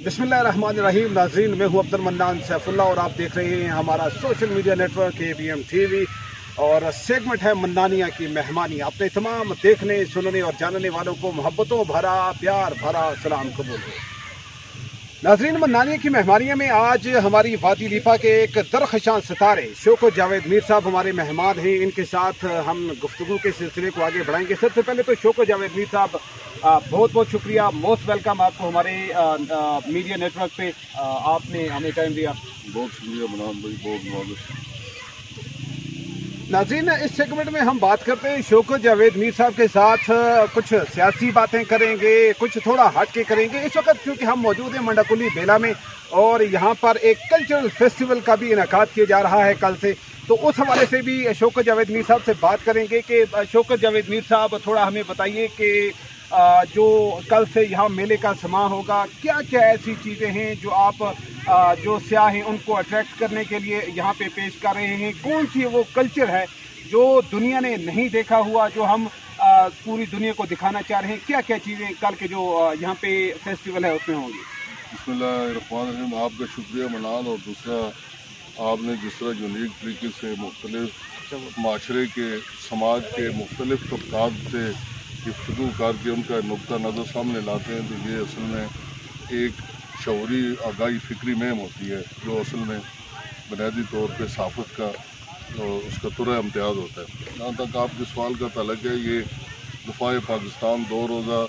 बिस्मिल्लाहिर्रहमानिर्रहीम। नाज़रीन, मैं हूं अब्दुल मन्नान सैफुल्ला और आप देख रहे हैं हमारा social media network ABM TV और सेगमेंट है मन्नानिया की मेहमानी। अपने तमाम देखने, सुनने और जानने वालों को मोहब्बतों भरा, प्यार भरा सलाम कबूल हो। नाज़रीन, मन्नानिया की मेहमानियों में आज हमारी वादी लीपा के एक दरख्शां सितारे शौकत जावेद मीर साहब हमारे मेहमान हैं। इनके साथ हम गुफ्तगू के सिलसिले को आगे बढ़ाएंगे। सबसे पहले तो शौकत जावेद मीर साहब, बहुत बहुत शुक्रिया, मोस्ट वेलकम आपको हमारे मीडिया नेटवर्क पे। आपने हमें टाइम दिया, बहुत शुक्रिया मनान भाई, बहुत बहुत। नाज़रीन, इस सेगमेंट में हम बात करते हैं शौकत जावेद मीर साहब के साथ। कुछ सियासी बातें करेंगे, कुछ थोड़ा हट के करेंगे। इस वक्त क्योंकि हम मौजूद हैं मंडाकुली बेला में और यहाँ पर एक कल्चरल फेस्टिवल का भी इनेकाद किया जा रहा है कल से, तो उस हवाले से भी शौकत जावेद मीर साहब से बात करेंगे कि शौकत जावेद मीर साहब थोड़ा हमें बताइए कि जो कल से यहाँ मेले का समा होगा, क्या क्या ऐसी चीज़ें हैं जो आप जो सयाह हैं उनको अट्रैक्ट करने के लिए यहाँ पे पेश कर रहे हैं। कौन सी वो कल्चर है जो दुनिया ने नहीं देखा हुआ, जो हम पूरी दुनिया को दिखाना चाह रहे हैं। क्या क्या चीज़ें कल के जो यहाँ पे फेस्टिवल है उसमें होंगी। बिस्मिल्लाहिर्रहमानिर्रहीम। आपका शुक्रिया मनान। और दूसरा, आपने जिस तरह यूनिक तरीके से मुख्तलिफ माशरे के, समाज के मुख्तलिफ तबकात से गुफ्तगू करके उनका नुक्ता नज़र सामने लाते हैं, तो ये असल में एक शऊरी आगाही फ़िक्री मुहिम होती है जो असल में बुनियादी तौर पर सहाफ़त का उसका तुरा इम्तियाज़ होता है। जहाँ तक आपके सवाल का ताल्लुक है, ये दफ़ाए पाकिस्तान 2 रोज़ा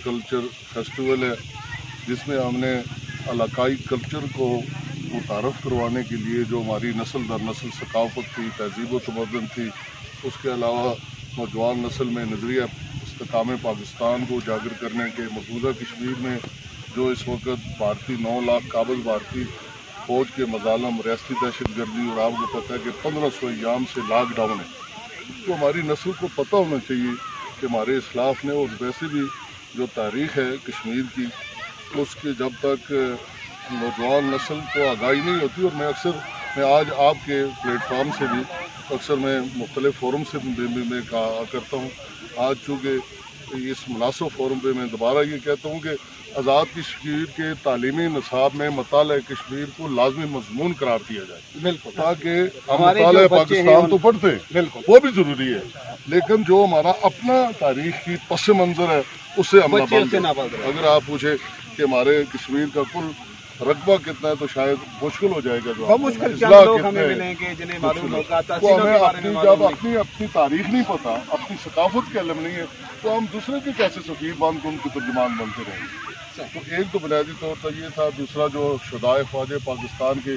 कल्चर फेस्टिवल है, जिसमें हमने इलाकाई कल्चर को मुतारफ़ करवाने के लिए जो हमारी नस्ल दर नस्ल सकाफ़त थी, तहज़ीब व तमद्दुन थी, उसके अलावा नौजवान नस्ल में नज़रिया इस्तेकाम पाकिस्तान को उजागर करने के, मौजूदा कश्मीर में जो इस वक्त भारतीय 9 लाख काबिल भारतीय फ़ौज के मज़ालम, रियासती दहशत गर्दी, और आपको पता है कि 1500 अय्याम से लॉकडाउन है, तो हमारी नस्ल को पता होना चाहिए कि हमारे इस्लाफ ने, और वैसे भी जो तारीख़ है कश्मीर की, उसके जब तक नौजवान नस्ल को आगाही नहीं होती, और मैं आज आपके प्लेटफार्म से भी अक्सर मैं मुख्तलिफ फोरम से मैं कहा करता हूँ, आज चूँकि इस मुनासिब फोरम पे मैं दोबारा ये कहता हूँ कि आज़ाद कश्मीर के तालीमी निसाब में मताला कश्मीर को लाजमी मजमून करार दिया जाए। बिल्कुल, ताकि हम मताला पाकिस्तान तो पढ़ते हैं, वो भी ज़रूरी है, लेकिन जो हमारा अपना तारीख की पस मंज़र है उससे हम ना बंद। अगर आप पूछे कि हमारे कश्मीर का कुल रकबा कितना है, तो शायद मुश्किल हो जाएगा। जो मुश्किल लोग हमें मिलेंगे जिन्हें मालूम होगा, जब अपनी तारीख नहीं पता, अपनी सकाफत का इल्म नहीं है, तो हम दूसरे के कैसे सफ़ीर बांध कर उनके तर्जुमान बनते रहेंगे। तो एक तो बुनियादी तौर पर ये था। दूसरा, जो शुदाए ख्वाजे पाकिस्तान के,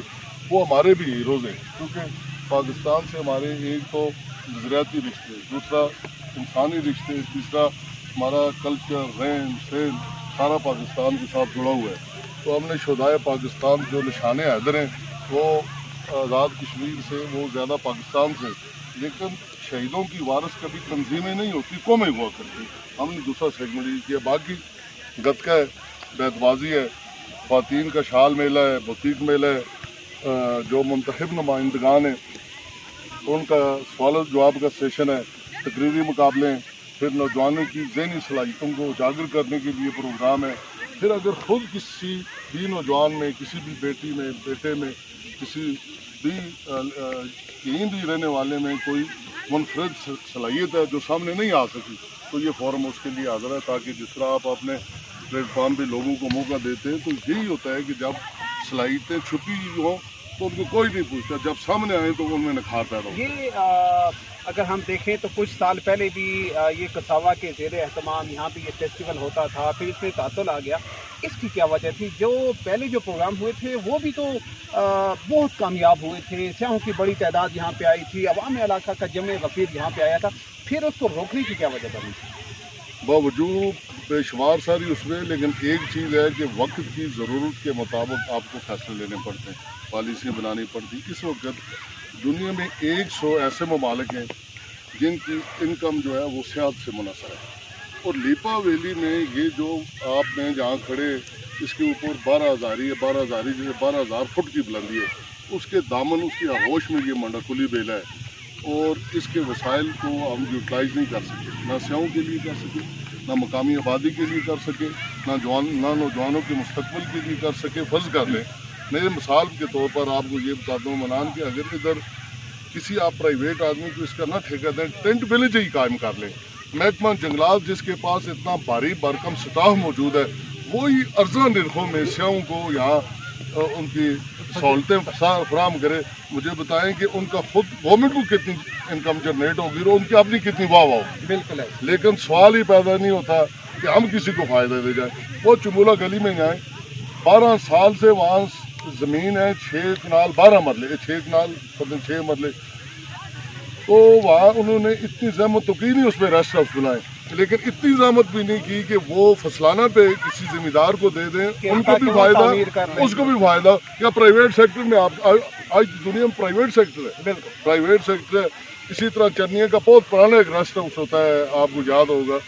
वो हमारे भी हीरोज़ हैं, क्योंकि पाकिस्तान से हमारे एक तो नज़रियाती रिश्ते, दूसरा इंसानी रिश्ते, तीसरा हमारा कल्चर, रहन सहन सारा पाकिस्तान के साथ जुड़ा हुआ है। तो हमने शुदाए पाकिस्तान जो निशाने हैदर हैं, वो आज़ाद कश्मीर से, वो ज़्यादा पाकिस्तान से, लेकिन शहीदों की वारस कभी तंजीमें नहीं होती, कौमें हुआ करती। हमने दूसरा सेगमेंट ये किया। बाकी गतका है, बैतबाजी है, ख़वातीन का शाल मेला है, बुटीक मेला है, जो मुंतखब नुमाइंदगान हैं उनका सवाल जवाब का सेशन है, तकरीरी मुकाबले हैं, फिर नौजवानों की ज़हनी सलाहियतों को उजागर करने के लिए प्रोग्राम है। फिर अगर ख़ुद किसी भी नौजवान में, किसी भी बेटी में, बेटे में, किसी भी कहीं भी रहने वाले में कोई मुनफरद सलाहियत है जो सामने नहीं आ सकी, तो ये फोरम उसके लिए हाज़िर है, ताकि जिस तरह आप अपने प्लेटफॉर्म पे लोगों को मौका देते हैं, तो यही होता है कि जब सलाहियतें छुपी हों तो उनको कोई नहीं पूछता, जब सामने आए तो उनमें निखार पैदा हो। ये अगर हम देखें तो कुछ साल पहले भी ये कसावा के ज़ेर एहतमाम यहाँ पे ये फेस्टिवल होता था, फिर इसमें तातुल आ गया। इसकी क्या वजह थी? जो पहले जो प्रोग्राम हुए थे वो भी तो बहुत कामयाब हुए थे, सयाहों की बड़ी तादाद यहाँ पे आई थी, अवाम इलाका का जमे गफीर यहाँ पे आया था, फिर उसको रोकने की क्या वजह बनी? बावजूद बेशुमार सारी उसमें, लेकिन एक चीज़ है कि वक्त की ज़रूरत के मुताबिक आपको फैसले लेने पड़ते हैं, पॉलिसी बनानी पड़ती है। इस वक्त दुनिया में 100 ऐसे ममालिक हैं जिनकी इनकम जो है वो सियाहत से मुनहसर है, और लीपा वैली में ये जो आपने जहाँ खड़े, इसके ऊपर 12,000 है, 12,000 फुट की बुलंदी है, उसके दामन, उसकी आगोश में ये मंडाकुली बेला है, और इसके वसाइल को हम यूटिलाइज़ नहीं कर सके, ना स्याहों के लिए कर सके, ना मकामी आबादी के लिए कर सके, نہ نوجوانوں کے مستقبل کے لیے کر سکے. فرض کر لیں میرے مثال کے طور پر آپ کو یہ بتاتا ہوں منان کہ اگر ادھر کسی آپ پرائیویٹ آدمی کو اس کا نہ ٹھیکہ دیں, ٹینٹ ولیج ہی قائم کر لیں. محکمہ جنگلات جس کے پاس اتنا بھاری بھرکم سٹاف موجود ہے, وہی ارزاں نرخوں میں سیاحوں کو یہاں ان کی سہولتیں فراہم کرے. مجھے بتائیں کہ ان کا خود گورنمنٹ کو کتنی انکم جنریٹ ہوگی اور ان کی اپنی کتنی واہ واہ ہوگی. بالکل ہے. لیکن سوال ہی پیدا نہیں ہوتا کہ ہم کسی کو فائدہ دے جائیں. وہ چمولہ گلی میں جائیں, 12 سال سے وہاں زمین ہے 6 کنال 12 مرلے, 6 کنال 6 مرلے, تو وہاں انہوں نے اتنی زحمت تو کی نہیں اس پہ ریسٹ ہاؤس بنائے, لیکن اتنی زحمت بھی نہیں کی کہ وہ فصلانہ پہ کسی زمیندار کو دے دیں, ان کو بھی فائدہ اس کو بھی فائدہ. یا پرائیویٹ سیکٹر میں آپ آج دنیا میں پرائیویٹ سیکٹر ہے, بالکل پرائیویٹ سیکٹر ہے. اسی طرح چرنیا کا بہت پرانا ایک ریسٹ ہاؤس ہوتا ہے, آپ کو یاد ہوگا,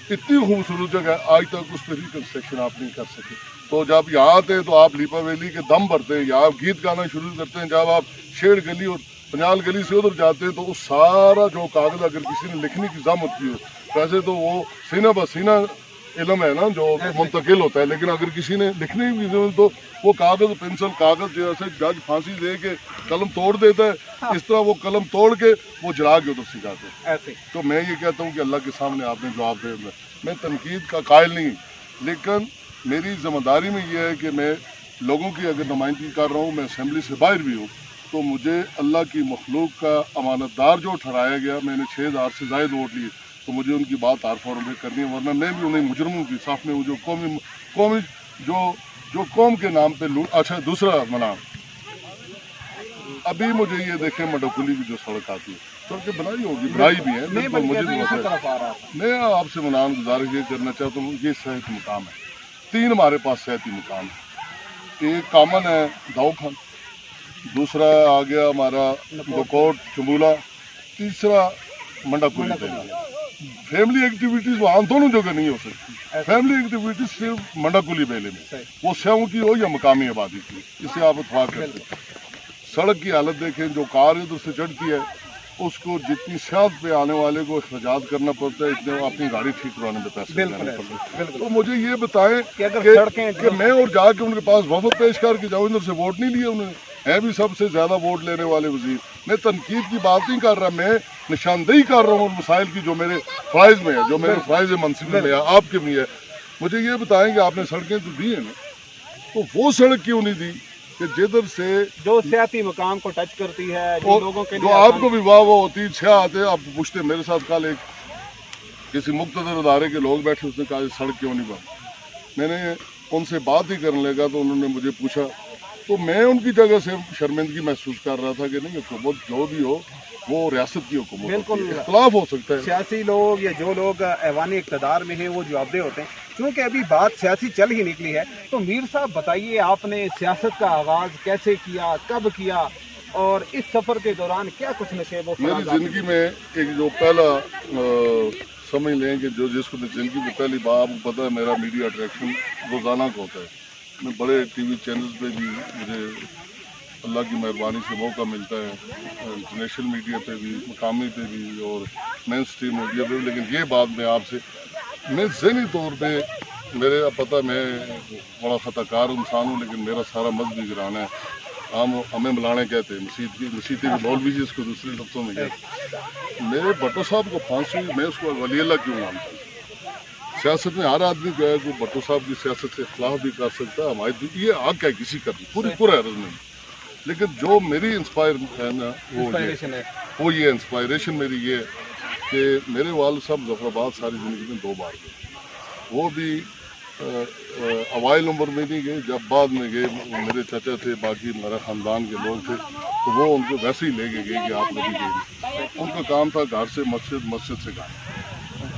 اتنی خوبصورت جگہ ہے, آج تک اس پہ ریکنسٹرکشن آپ نہیں کر سکے. تو جب یہاں آتے ہیں تو آپ لیپا ویلی کے دم بھرتے ہیں, یا آپ گیت گانا شروع کرتے ہیں. جب آپ شیڑ گلی اور پنجال گلی سے ادھر جاتے ہیں تو اس سارا جو کاغذ اگر کسی نے لکھنے کی زحمت کی ہو, ویسے تو وہ سینہ بسینہ علم ہے نا جو منتقل ہوتا ہے, لیکن اگر کسی نے لکھنے کی ضرورت تو وہ کاغذ پینسل کاغذ جیسے جج پھانسی دے کے قلم توڑ دیتا ہے, اس طرح وہ قلم توڑ کے وہ جلا کے ادھر سکھاتے ہیں ایسے. تو میں یہ کہتا ہوں کہ اللہ کے سامنے آپ نے جواب دے. میں تنقید کا قائل نہیں, لیکن میری ذمہ داری میں یہ ہے کہ میں لوگوں کی اگر نمائندگی کر رہا ہوں, میں اسمبلی سے باہر بھی ہوں, تو مجھے اللہ کی مخلوق کا امانت دار جو ٹھہرایا گیا, میں نے 6000 سے زائد ووٹ لیے, تو مجھے ان کی بات ہر فورم پہ کرنی ہے, ورنہ میں بھی انہیں مجرموں کی صاف میں جو قومی جو قوم کے نام پہ اچھا دوسرا منان, ابھی مجھے یہ دیکھیں مڈوکلی کی جو سڑک آتی ہے, سڑکیں بنائی ہوگی, بنائی بھی ہے, بالکل مجھے بھی پتہ ہے. میں آپ سے منان گزارش یہ کرنا چاہتا ہوں, یہ صحت مقام ہے, 3 ہمارے پاس صحتی مقام ہے. ایک کامن ہے داؤ خان, دوسرا آ گیا ہمارا بکوٹ چمولہ, تیسرا منڈا کولی. فیملی ایکٹیویٹیز وہاں دونوں جگہ نہیں ہو سکتی. فیملی ایکٹیویٹیز صرف منڈا کولی بیلے میں, وہ سیاحوں کی ہو یا مقامی آبادی کی, اسے آپ اتفاق کرتے ہیں. سڑک کی حالت دیکھیں, جو کار ادھر سے چڑھتی ہے اس کو جتنی سیاحت پہ آنے والے کو اخراجات کرنا پڑتا ہے, اتنے اپنی گاڑی ٹھیک کرانے میں پیسے دینے پڑتے ہیں. تو مجھے یہ بتائیں کہ میں اور جا کے ان کے پاس وفد پیش کر کے جاؤں, ادھر سے ووٹ نہیں لیے انہوں نے, ہے بھی سب سے زیادہ ووٹ لینے والے وزیر. میں تنقید کی بات نہیں کر رہا, میں نشاندہی کر رہا ہوں ان مسائل کی جو میرے فرائض میں ہے, جو میرے فرائض منصب میں ہے, آپ کے بھی ہے. مجھے یہ بتائیں کہ آپ نے سڑکیں تو دی ہیں نا, تو وہ سڑک کیوں نہیں دی کہ جدھر سے جو سیاحتی مقام کو ٹچ کرتی ہے, جو لوگوں کے جو آپ کو بھی واہ واہ ہوتی, سیاح آتے, آپ پوچھتے. میرے ساتھ کل ایک کسی مقتدر ادارے کے لوگ بیٹھے, اس نے کہا سڑک کیوں نہیں بنی. میں نے ان سے بات ہی کرنے لگا تو انہوں نے مجھے پوچھا, تو میں ان کی جگہ سے شرمندگی محسوس کر رہا تھا کہ نہیں, حکومت جو بھی ہو وہ ریاست کی حکومت, بالکل اختلاف ہو سکتا ہے. سیاسی لوگ یا جو لوگ ایوان اقتدار میں ہیں وہ جواب دہ ہوتے ہیں. چونکہ ابھی بات سیاسی چل ہی نکلی ہے, تو میر صاحب بتائیے آپ نے سیاست کا آغاز کیسے کیا, کب کیا, اور اس سفر کے دوران کیا کچھ نشیب و فراز؟ میری زندگی میں ایک جو پہلا سمجھ لیں کہ جو جس کو زندگی میں پہلی بار, آپ کو پتہ ہے میرا میڈیا اٹریکشن روزانہ کا ہوتا ہے. میں بڑے ٹی وی چینلز پہ بھی مجھے اللہ کی مہربانی سے موقع ملتا ہے, انٹرنیشنل میڈیا پہ بھی, مقامی پہ بھی, اور مین اسٹریم میڈیا پہ بھی. لیکن یہ بات میں آپ سے, میں ذہنی طور پہ میرے پتہ میں بڑا خطا کار انسان ہوں, لیکن میرا سارا مذہبی گھرانہ ہے. ہمیں ملانے کہتے ہیں, مسیحی مولوی جی اس کو دوسرے لفظوں میں کہتے ہیں. میرے بھٹو صاحب کو پھانسی ہوئی, میں اس کو ولی اللہ کیوں مانتا ہوں. سیاست میں ہر آدمی جو ہے وہ بھٹو صاحب کی سیاست سے اختلاف بھی کر سکتا ہے, ہماری یہ حق ہے کسی کا بھی, پورا عرض میں. لیکن جو میری انسپائر ہے نا, وہ یہ انسپائریشن میری یہ کہ میرے والد صاحب ظفر آباد ساری زندگی میں 2 بار گئے. وہ بھی اوائل عمر میں نہیں گئے, جب بعد میں گئے, میرے چچا تھے, باقی میرا خاندان کے لوگ تھے, تو وہ ان کو ویسے ہی لے کے گئے کہ آپ کبھی گئے. ان کا کام تھا گھر سے مسجد, مسجد سے گھر.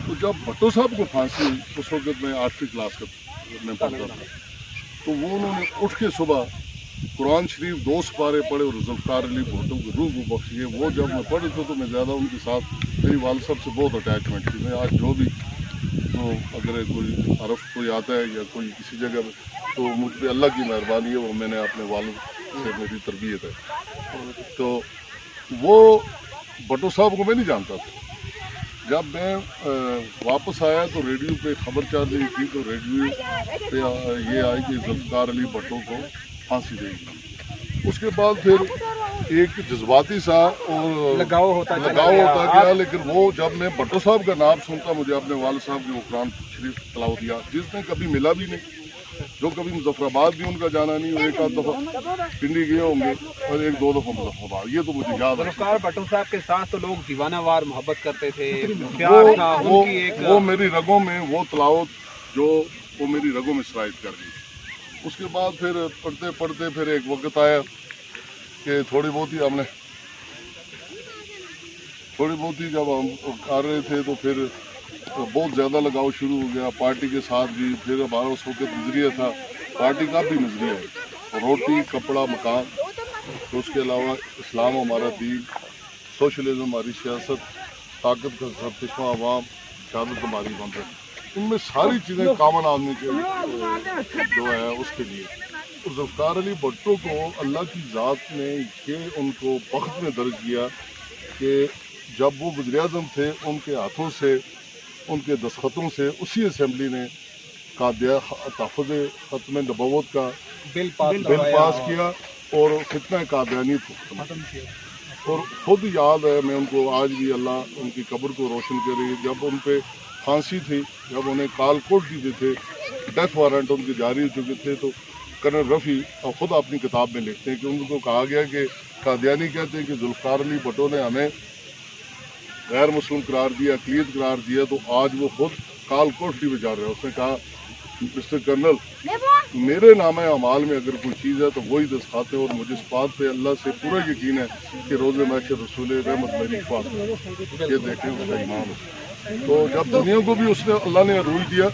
تو جب بھٹو صاحب کو پھانسی ہوئی, اس وقت میں 8ویں کلاس کا میں پڑھتا تھا, تو وہ انہوں نے اٹھ کے صبح قرآن شریف 2 سپارے پڑھے اور ذوالفقار علی بھٹو کو روح کو بخشیے. وہ جب میں پڑھے تھے تو میں زیادہ ان کے ساتھ, میری والد صاحب سے بہت اٹیچمنٹ تھی. میں آج جو بھی تو اگر کوئی عرف کوئی آتا ہے یا کوئی کسی جگہ میں, تو مجھ پہ اللہ کی مہربانی ہے, وہ میں نے اپنے والد سے میری تربیت ہے. تو وہ بھٹو صاحب کو میں نہیں جانتا تھا, جب میں واپس آیا تو ریڈیو پہ خبر چل رہی تھی، تو ریڈیو پہ یہ آئی کہ ذوالفقار علی بھٹو کو پھانسی دے گی۔ اس کے بعد پھر ایک جذباتی سا اور لگاؤ ہوتا گیا، لیکن وہ جب میں بھٹو صاحب کا نام سنتا مجھے اپنے والد صاحب کی وہ قرآن شریف تلاوت یاد، جس نے کبھی ملا بھی نہیں، جو کبھی مظفر آباد بھی ان کا جانا نہیں، اور ایک آدھ دفعہ پنڈی گئے ہوں گے اور ایک دو دفعہ مظفر آباد، یہ تو مجھے یاد ہے۔ ذوالفقار بھٹو صاحب کے ساتھ تو لوگ دیوانہ وار محبت کرتے تھے، پیار تھا ان کی ایک، وہ میری رگوں میں وہ تلاوت جو وہ میری رگوں میں سرایت کر گئی۔ اس کے بعد پھر پڑھتے پڑھتے پھر ایک وقت آیا کہ تھوڑی بہت ہی جب ہم کر رہے تھے تو پھر بہت زیادہ لگاؤ شروع ہو گیا پارٹی کے ساتھ بھی۔ پھر ہمارا اس وقت نظریہ تھا، پارٹی کا بھی نظریہ ہے، روٹی کپڑا مکان، تو اس کے علاوہ اسلام ہمارا دین، سوشلزم ہماری سیاست، طاقت کا سب چشمہ عوام، شہادت ہماری منزل، ان میں ساری چیزیں کامن آدمی کے جو ہے اس کے لیے۔ تو ذوالفقار علی بھٹو کو اللہ کی ذات نے یہ ان کو بخت میں درج کیا کہ جب وہ وزیر اعظم تھے ان کے ہاتھوں سے، ان کے دستخطوں سے اسی اسمبلی نے تحفظ ختم نبوت کا بل پاس کیا اور فتنہ قادیانیت کو ختم کیا۔ اور خود یاد ہے، میں ان کو آج بھی اللہ ان کی قبر کو روشن کرے، جب ان پہ پھانسی تھی، جب انہیں کال کوٹ دیے تھے، ڈیتھ وارنٹ ان کے جاری ہو چکے تھے، تو کرنل رفیع خود اپنی کتاب میں لکھتے ہیں کہ ان کو کہا گیا کہ قادیانی کہتے ہیں کہ ذوالفقار علی بھٹو نے ہمیں غیر مسلم قرار دیا، اقلیت قرار دیا، تو آج وہ خود کال کوٹلی میں جا رہے ہیں۔ اس نے کہا مسٹر کرنل، میرے نام اعمال میں اگر کوئی چیز ہے تو وہی دستخط ہے، اور مجھے اس بات پہ اللہ سے پورا یقین ہے کہ روز محشر رسول رحمت میری حفاظت یہ دیکھیں اس کا ایمان ہو۔ تو جب دنیا کو بھی اس نے اللہ نے عروج دیا،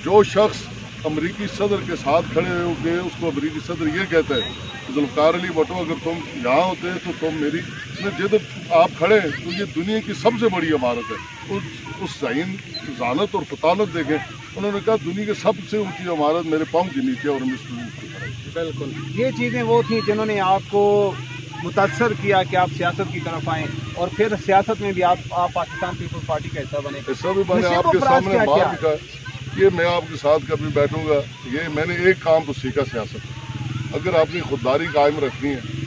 جو شخص امریکی صدر کے ساتھ کھڑے ہو کے اس کو امریکی صدر یہ کہتا ہے کہ ذوالفقار علی بھٹو اگر تم یہاں ہوتے تو تم میری جدھر آپ کھڑے ہیں تو یہ دنیا کی سب سے بڑی عمارت ہے، اس ذہانت اور فطانت دیکھیں۔ انہوں نے کہا دنیا کی سب سے اونچی عمارت میرے پاؤں کے نیچے اور بالکل یہ چیزیں وہ تھیں جنہوں نے آپ کو متاثر کیا کہ آپ سیاست کی طرف آئیں، اور پھر سیاست میں بھی آپ پاکستان پیپلز پارٹی کا حصہ بنے۔ حصہ بھی بنے، آپ کے سامنے بات لکھا ہے، یہ میں آپ کے ساتھ کبھی بیٹھوں گا، یہ میں نے ایک کام تو سیکھا سیاست، اگر آپ نے خودداری قائم رکھنی ہے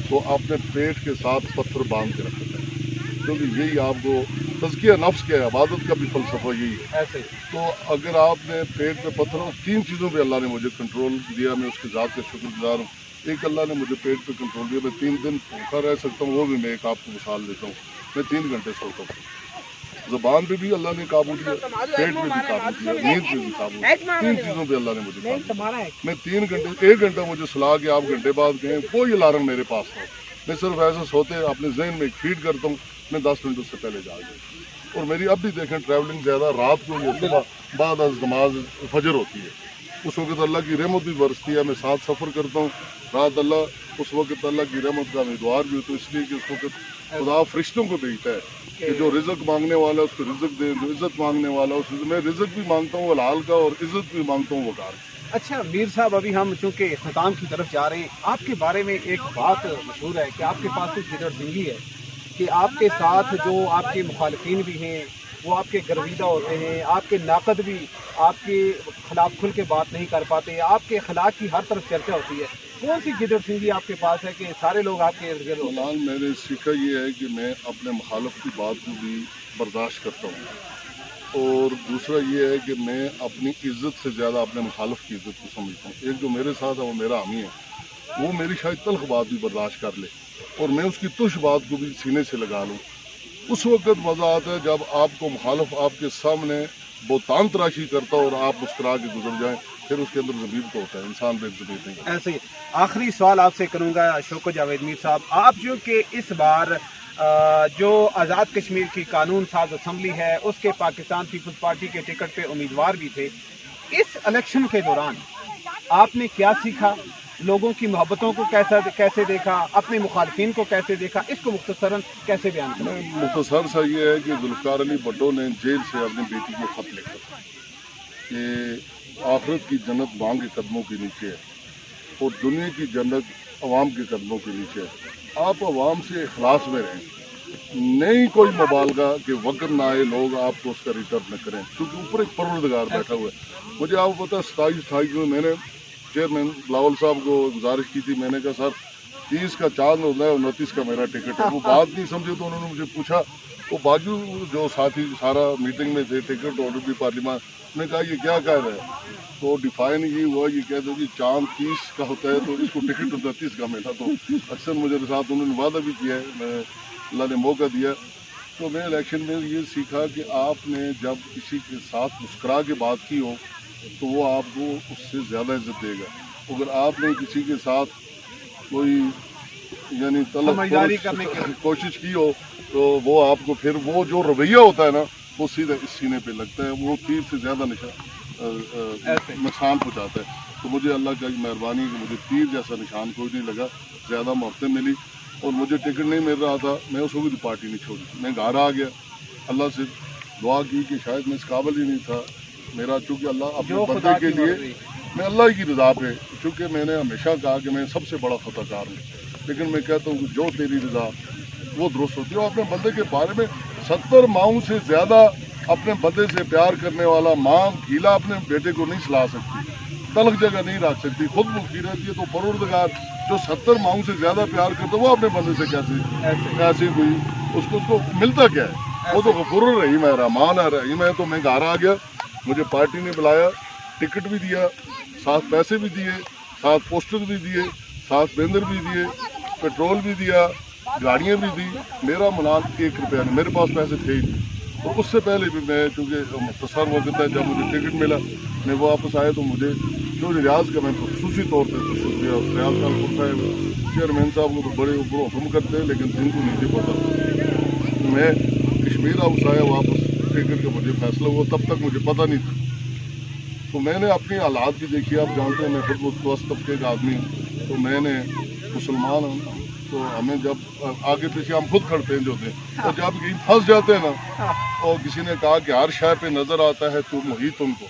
تو آپ نے پیٹ کے ساتھ پتھر باندھ کے رکھنا ہے، کیونکہ یہی آپ کو تزکیہ نفس کیا ہے، عبادت کا بھی فلسفہ یہی ہے ایسے۔ تو اگر آپ نے پیٹ پہ پتھر، تین چیزوں پہ اللہ نے مجھے کنٹرول دیا، میں اس کی ذات کا شکر گزار ہوں۔ ایک اللہ نے مجھے پیٹ پہ کنٹرول دیا، میں 3 دن بھوکا رہ سکتا ہوں، وہ بھی میں ایک آپ کو مثال دیتا ہوں، میں 3 گھنٹے سوتا ہوں۔ زبان پہ بھی اللہ نے قابو دیا، پیٹ پہ بھی قابو دیا، نیند پہ بھی قابو دیا، 3 چیزوں پہ اللہ نے مجھے قابو دیا۔ میں 3 گھنٹے، 1 گھنٹہ مجھے سلا کے آپ گھنٹے بعد گئے، کوئی الارم میرے پاس ہو، میں صرف ایسے سوتے اپنے ذہن میں ایک فیڈ کرتا ہوں، میں 10 منٹ اس سے پہلے جا گیا۔ اور میری اب بھی دیکھیں ٹریولنگ زیادہ رات کو یا صبح بعد از نماز فجر ہوتی ہے، اس وقت اللہ کی رحمت بھی برستی ہے، میں ساتھ سفر کرتا ہوں رات، اللہ اس وقت اللہ کی رحمت کا امیدوار بھی ہوتا ہے، اس لیے کہ اس وقت خدا فرشتوں کو بھیجتا ہے کہ جو رزق مانگنے والا ہے اس کو رزق دے، جو عزت مانگنے والا ہے اس کو، میں رزق بھی مانگتا ہوں حلال کا اور عزت بھی مانگتا ہوں وقار کی۔ اچھا میر صاحب، ابھی ہم چونکہ اختتام کی طرف جا رہے ہیں، آپ کے بارے میں ایک بات مشہور ہے کہ آپ کے پاس کچھ جگر زندگی ہے، کہ آپ کے ساتھ جو آپ کے مخالفین بھی ہیں وہ آپ کے گرویدہ ہوتے ہیں، آپ کے ناقد بھی آپ کے خلاف کھل کے بات نہیں کر پاتے، آپ کے اخلاق کی ہر طرف چرچا ہوتی ہے، کون سی جگر سنگھی آپ کے پاس ہے کہ سارے لوگ آپ کے ارد گرد ہوتے ہیں؟ مولانا میں نے سیکھا یہ ہے کہ میں اپنے مخالف کی بات کو بھی برداشت کرتا ہوں، اور دوسرا یہ ہے کہ میں اپنی عزت سے زیادہ اپنے مخالف کی عزت کو سمجھتا ہوں۔ ایک جو میرے ساتھ ہے وہ میرا حامی ہے، وہ میری شاید تلخ بات بھی برداشت کر لے اور میں اس کی تش بات کو بھی سینے سے لگا لوں۔ اس وقت مزہ آتا ہے جب آپ کو مخالف آپ کے سامنے بہتان تراشی کرتا اور آپ مسکرا کے گزر جائیں، پھر اس کے اندر ضمیر تو ہوتا ہے، انسان بے ضمیر نہیں ہوتا۔ ایسے ہی آخری سوال آپ سے کروں گا شوکت جاوید میر صاحب، آپ جو کہ اس بار جو آزاد کشمیر کی قانون ساز اسمبلی ہے اس کے پاکستان پیپلز پارٹی کے ٹکٹ پہ امیدوار بھی تھے، اس الیکشن کے دوران آپ نے کیا سیکھا؟ لوگوں کی محبتوں کو کیسے دیکھا، اپنے مخالفین کو کیسے دیکھا، اس کو مختصراً کیسے بیان کریں؟ مختصر سا یہ ہے کہ ذوالفقار علی بھٹو نے جیل سے اپنی بیٹی کو خط لکھا تھا کہ آخرت کی جنت ماں کے قدموں کے نیچے ہے اور دنیا کی جنت عوام کے قدموں کے نیچے ہے، آپ عوام سے اخلاص میں رہیں، नहीं कोई मुबालगा कि वक्त ना आए लोग आपको उसका रिटर्न न करें, क्योंकि ऊपर एक परवरदिगार बैठा हुआ है। मुझे आपको पता है 27-28 में मैंने चेयरमैन बिलावल साहब को गुजारिश की थी, मैंने कहा सर 30 का चांद होता है और 29 का मेरा टिकट है। वो बात नहीं समझे तो उन्होंने मुझे पूछा, वो बाजू जो साथी सारा मीटिंग में थे, टिकट ऑर्डर भी पार्लियामान, ने कहा ये क्या कह रहे हैं, तो डिफाइन ये हुआ, ये कहते हैं कि चांद 30 का होता है तो इसको टिकट 29 का मिला। तो अक्सर मुझे साथ उन्होंने वादा भी किया है, मैं अल्लाह ने मौका दिया। तो मैं इलेक्शन में ये सीखा कि आपने जब किसी के साथ मुस्करा के बात की हो तो वो आपको उससे ज़्यादा इज्जत देगा। अगर आपने किसी के साथ कोई यानी समझदारी करने की कोशिश की हो तो वो आपको फिर वो जो रवैया होता है ना वो सीधे इस सीने पे लगता है, वो तीर से ज़्यादा नुकसान पहुँचाता है। तो मुझे अल्लाह की मेहरबानी कि मुझे तीर जैसा निशान कोई नहीं लगा, ज़्यादा मौक़े मिली और मुझे टिकट नहीं मिल रहा था। मैं उस वक्त पार्टी नहीं छोड़ी, मैं घर आ गया, अल्लाह से दुआ की कि शायद मैं इस काबिल ही नहीं था मेरा, चूँकि अल्लाह अपने बंदे के लिए मैं अल्लाह की रज़ा पे, चूँकि मैंने हमेशा कहा कि मैं सबसे बड़ा ख़ताकार हूँ, लेकिन मैं कहता हूँ कि जो तेरी रज़ा वो दुरुस्त होती है। अपने बंदे के बारे में 70 माओं से ज़्यादा अपने बंदे से प्यार करने वाला माँ गीला अपने बेटे को नहीं सुला सकती, तलख जगह नहीं रख सकती, खुद भूखी रहती है। तो परवरदिगार जो 70 माओं से ज़्यादा प्यार करता है वो अपने बंदे से कैसे कोई उसको मिलता क्या है? वो तो गफूर रहीम है, रहमान है, रहीम है। तो मैं घर आ गया, मुझे पार्टी ने बुलाया, टिकट भी दिया, साथ पैसे भी दिए, साथ पोस्टर भी दिए, साथ बैनर भी दिए, पेट्रोल भी दिया, गाड़ियाँ भी दी। मेरा मनान 1 रुपया नहीं, मेरे पास पैसे थे ही। तो उससे पहले भी मैं, चूँकि मुख्तसर वक्त है, जब मुझे टिकट मिला मैं वापस आया तो मुझे जो रियाज का मैं खसूसी तौर पर तो शुक्रिया रियाज कानपुर साहब चेयरमैन साहब को तो बड़े ऊपर हुक्म करते हैं, लेकिन जिनको नहीं थी पता, मैं कश्मीर वापस आया वापस, टिकट का मुझे फैसला हुआ, तब तक मुझे पता नहीं था। तो मैंने अपनी हालात भी देखी, आप जानते हैं मैं खुद मुतवस्सित तबके का आदमी हूँ, तो मैंने मुसलमान हूँ, तो हमें जब आगे पीछे हम खुद खड़ते हैं जो थे, तो जब कहीं फंस जाते हैं ना, और किसी ने कहा कि हर शय पे नज़र आता है तू मुहीत उनको,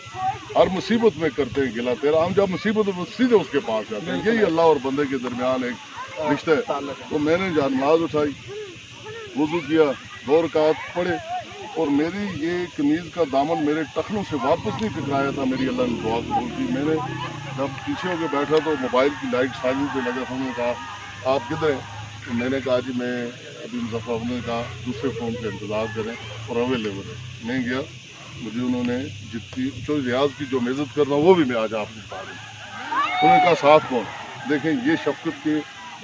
हर मुसीबत में करते हैं गिला तेरा, हम जब मुसीबत में सीधे उसके पास जाते हैं। यही अल्लाह और बंदे के दरमियान एक रिश्ता है। तो मैंने नमाज उठाई, वुज़ू किया, 2 रकात पढ़े, और मेरी ये कमीज़ का दामन मेरे टखनों से वापस नहीं टकराया था। मेरी अल्लाह ने दुआ कबूल की। मैंने जब पीछे होकर बैठा तो मोबाइल की लाइट साइलेंट पे लगा था। उन्होंने कहा आप किधर हैं? तो मैंने कहा जी मैं अभी मुजफ्फर, ने कहा दूसरे फ़ोन पे इंतज़ार करें और अवेलेबल है। मैं गया, मुझे उन्होंने जितनी जो रियाज की जो मैं इज़्ज़त कर रहा हूँ वो भी मैं आज आपके पास हूँ। उन्होंने कहा साथ कौन? देखें ये शफ़क़त के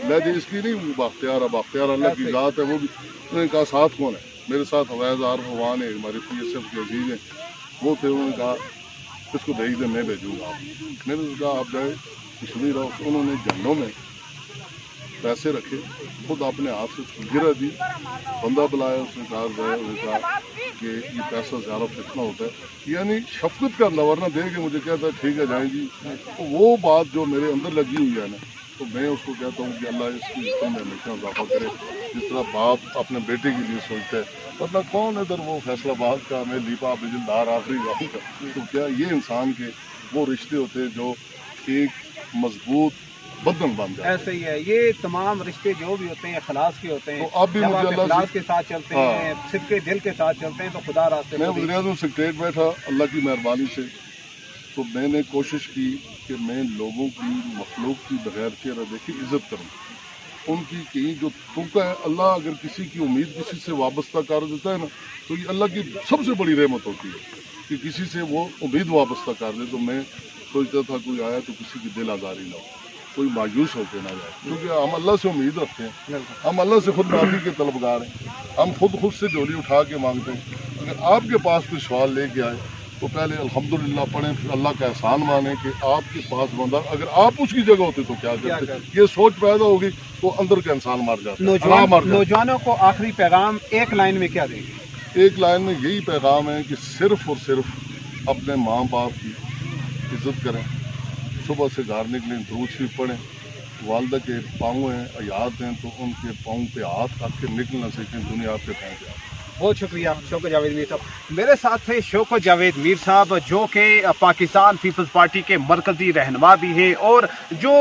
लहजे इसकी नहीं, बाख्तियार है, बाख्तियार अल्लाह की ज़ात है वो भी। उन्होंने कहा साथ कौन है? मेरे साथ हवैज़ आर फवान है, हमारे PSF के अजीज़ हैं, वो थे। उन्होंने कहा इसको भेज दे, मैं भेजूँगा आप। मैंने कहा आप जाए पिछली रहो। उन्होंने जन्नों में पैसे रखे, खुद अपने हाथ से गिरा दी, बंदा बुलाया, उसने कहा गए, उसने कहा कि ये पैसा ज़्यादा कितना होता है, यानी शफ़क़त का नवरना दे के मुझे कहता है ठीक है जाएँ जी। तो वो बात जो मेरे अंदर लगी हुई है ना, तो मैं उसको कहता हूँ कि अल्लाह इसकी इज्जत में हमेशा इजाफा करे। जिस तरह बाप अपने बेटे के लिए सोचता है, मतलब कौन इधर वो फैसलाबाद का, मैं लीपा बिजलदार आखिरी गाँव का, तो क्या ये इंसान के वो रिश्ते होते हैं जो एक मजबूत बदन बन जाए। ऐसे ही है, ये तमाम रिश्ते जो भी होते हैं अखलास के होते हैं। तो अब भी जब मुझे आप अल्लाह अखलास के साथ चलते हैं, सिद्के दिल के साथ चलते हैं, तो खुदा रास्ते मैं वज़ीर-ए-आज़म सेक्रेटरीट बैठा, अल्लाह की मेहरबानी से तो मैंने कोशिश की कि मैं लोगों की, मखलूक की बगैर चेहरा देखी इज़्ज़त करूँ। उनकी कहीं जो तुमका है, अल्लाह अगर किसी की उम्मीद किसी से वाबस्ता कर देता है ना, तो ये अल्लाह की सबसे बड़ी रहमत होती है कि किसी से वो उम्मीद वाबस्ता कर दे। तो मैं सोचता था कोई आया तो किसी की दिल आज़ारी ना हो, कोई मायूस होकर ना जाए, क्योंकि हम अल्लाह से उम्मीद रखते हैं, हम अल्लाह से खुद माफ़ी के तलबगार हैं, हम खुद से झोली उठा के मांगते हैं। अगर आपके पास कोई सवाल लेके आए तो पहले अल्हम्दुलिल्लाह पढ़ें, फिर अल्लाह का एहसान माने कि आपके पास बंदा, अगर आप उसकी जगह होते तो क्या करते। ये सोच पैदा होगी तो अंदर का इंसान मर जाता है। नौजवानों को आखिरी पैगाम एक लाइन में क्या देंगे? एक लाइन में यही पैगाम है कि सिर्फ़ और सिर्फ अपने माँ बाप की इज़्ज़त करें, सुबह से घर निकलें दुरूद शरीफ पढ़ें, वालदा के पाँव हैं, हयात हैं तो उनके पाँव पे हाथ रख के निकलना सीखें, दुनिया आपके पाँव पे। बहुत शुक्रिया शौकत जावेद मीर साहब। मेरे साथ थे शौकत जावेद मीर साहब, जो कि पाकिस्तान पीपल्स पार्टी के मरकजी रहनुमा भी हैं और जो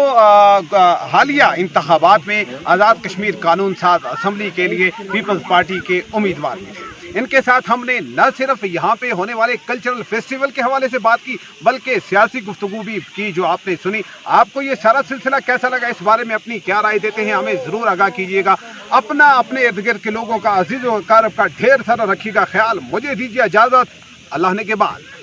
हालिया इंतखाबात में आज़ाद कश्मीर कानून साज असम्बली के लिए पीपल्स पार्टी के उम्मीदवार भी हैं। इनके साथ हमने न सिर्फ यहाँ पे होने वाले कल्चरल फेस्टिवल के हवाले से बात की, बल्कि सियासी गुफ्तगू भी की जो आपने सुनी। आपको ये सारा सिलसिला कैसा लगा, इस बारे में अपनी क्या राय देते हैं, हमें ज़रूर आगाह कीजिएगा। अपने इर्द गिर्द के लोगों का अजीज़ व कारब का ढेर सारा रखिएगा ख्याल। मुझे दीजिए इजाज़त, अल्लाह ने के बाद।